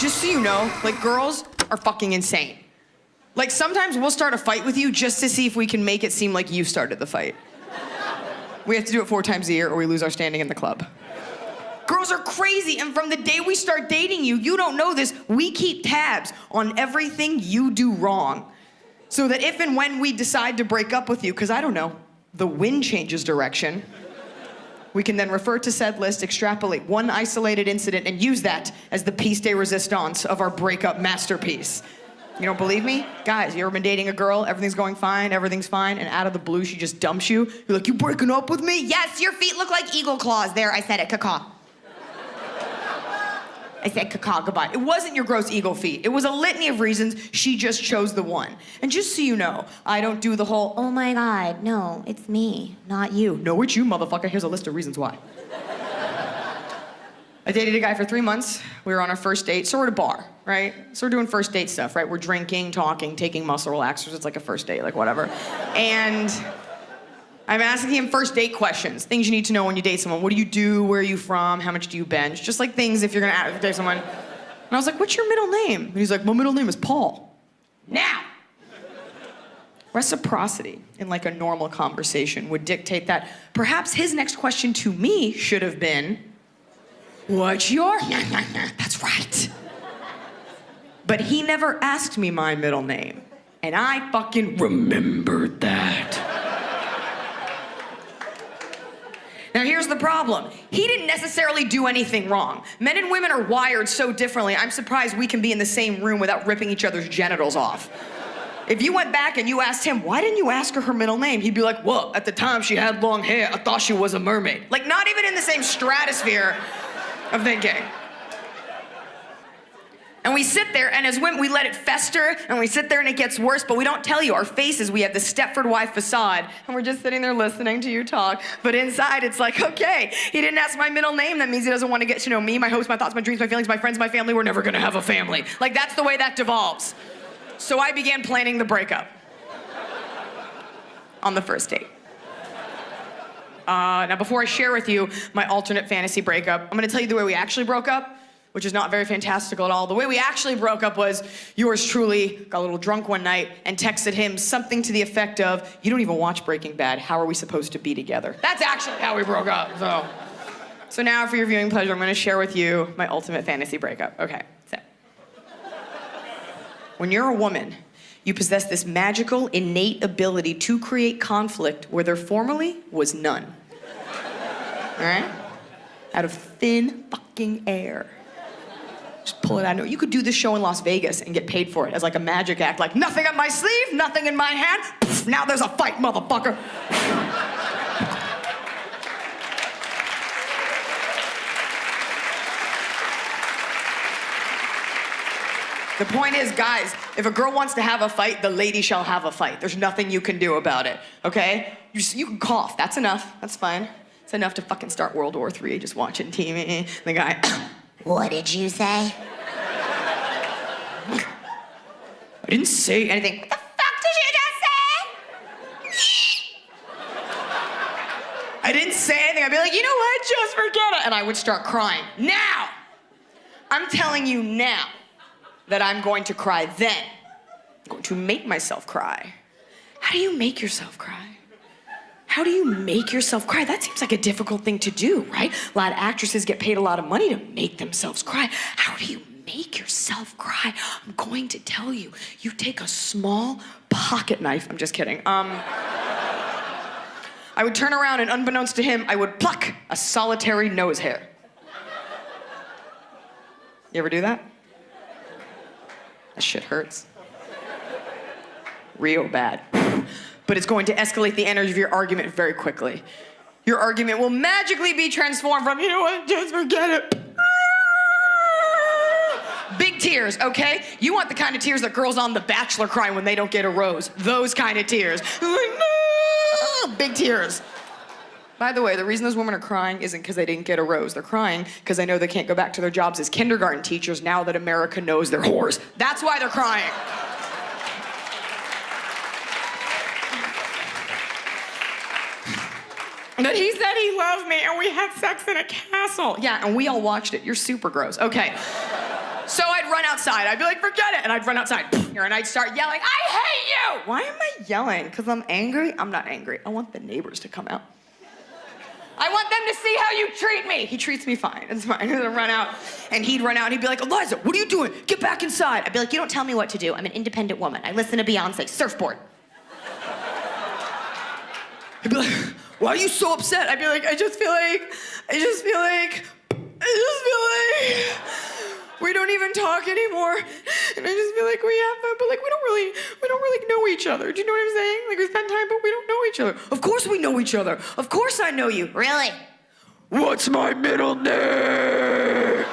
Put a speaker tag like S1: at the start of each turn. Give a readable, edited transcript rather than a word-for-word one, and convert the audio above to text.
S1: just so you know, like, girls are fucking insane. Like, sometimes we'll start a fight with you just to see if we can make it seem like you started the fight. We have to do it 4 times a year or we lose our standing in the club. Girls are crazy, and from the day we start dating you, you don't know this, we keep tabs on everything you do wrong. So that if and when we decide to break up with you, because I don't know, the wind changes direction, we can then refer to said list, extrapolate one isolated incident, and use that as the piece de resistance of our breakup masterpiece. You don't believe me? Guys, you ever been dating a girl, everything's going fine, everything's fine, and out of the blue, she just dumps you? You're like, you breaking up with me? Yes, your feet look like eagle claws. There, I said it, caca. I said caca, goodbye. It wasn't your gross eagle feet. It was a litany of reasons she just chose the one. And just so you know, I don't do the whole, oh my God, no, it's me, not you. No, it's you, motherfucker. Here's a list of reasons why. I dated a guy for 3 months. We were on our first date, so we're at a bar, right? So we're doing first date stuff, right? We're drinking, talking, taking muscle relaxers. It's like a first date, like whatever. And I'm asking him first date questions, things you need to know when you date someone. What do you do? Where are you from? How much do you bench? Just like things if you're gonna date someone. And I was like, what's your middle name? And he's like, my middle name is Paul. Now, reciprocity in like a normal conversation would dictate that perhaps his next question to me should have been, what's your? That's right. But he never asked me my middle name. And I fucking remembered that. Now here's the problem. He didn't necessarily do anything wrong. Men and women are wired so differently, I'm surprised we can be in the same room without ripping each other's genitals off. If you went back and you asked him, why didn't you ask her middle name? He'd be like, well, at the time she had long hair, I thought she was a mermaid. Like, not even in the same stratosphere of thinking. And we sit there, and as women, we let it fester, and we sit there and it gets worse, but we don't tell you. Our faces, we have the Stepford wife facade, and we're just sitting there listening to you talk. But inside, it's like, okay, he didn't ask my middle name. That means he doesn't want to get to know me, my hopes, my thoughts, my dreams, my feelings, my friends, my family. We're never gonna have a family. Like, that's the way that devolves. So I began planning the breakup on the first date. Now, before I share with you my alternate fantasy breakup, I'm gonna tell you the way we actually broke up, which is not very fantastical at all. The way we actually broke up was yours truly got a little drunk one night and texted him something to the effect of, you don't even watch Breaking Bad, how are we supposed to be together? That's actually how we broke up, so now for your viewing pleasure, I'm gonna share with you my ultimate fantasy breakup. Okay, so. When you're a woman, you possess this magical, innate ability to create conflict where there formerly was none. All right? Out of thin fucking air. Just pull it out. You could do this show in Las Vegas and get paid for it as like a magic act, like nothing up my sleeve, nothing in my hand. Poof, now there's a fight, motherfucker. The point is, guys, if a girl wants to have a fight, the lady shall have a fight. There's nothing you can do about it, okay? You can cough, that's enough, that's fine. It's enough to fucking start World War III, just watching TV. The guy, what did you say? I didn't say anything. What the fuck did you just say? I didn't say anything. I'd be like, you know what, just forget it. And I would start crying. Now, I'm telling you now that I'm going to cry then. I'm going to make myself cry. How do you make yourself cry? How do you make yourself cry? That seems like a difficult thing to do, right? A lot of actresses get paid a lot of money to make themselves cry. How do you make yourself cry? I'm going to tell you. You take a small pocket knife. I'm just kidding. I would turn around and unbeknownst to him, I would pluck a solitary nose hair. You ever do that? That shit hurts. Real bad. But it's going to escalate the energy of your argument very quickly. Your argument will magically be transformed from, you know what, just forget it. Big tears, okay? You want the kind of tears that girls on The Bachelor cry when they don't get a rose. Those kind of tears. Big tears. By the way, the reason those women are crying isn't because they didn't get a rose. They're crying because they know they can't go back to their jobs as kindergarten teachers now that America knows they're whores. That's why they're crying. But he said he loved me and we had sex in a castle. Yeah, and we all watched it. You're super gross. Okay. So I'd run outside. I'd be like, forget it. And I'd run outside. And I'd start yelling, I hate you! Why am I yelling? Because I'm angry? I'm not angry. I want the neighbors to come out. I want them to see how you treat me. He treats me fine. It's fine. I'd run out. And he'd run out and he'd be like, Iliza, what are you doing? Get back inside. I'd be like, you don't tell me what to do. I'm an independent woman. I listen to Beyonce. Surfboard. He'd be like, why are you so upset? I'd be like, I just feel like we don't even talk anymore. And I just feel like we have fun, but like we don't really know each other. Do you know what I'm saying? Like we spend time, but we don't know each other. Of course we know each other. Of course I know you. Really? What's my middle name?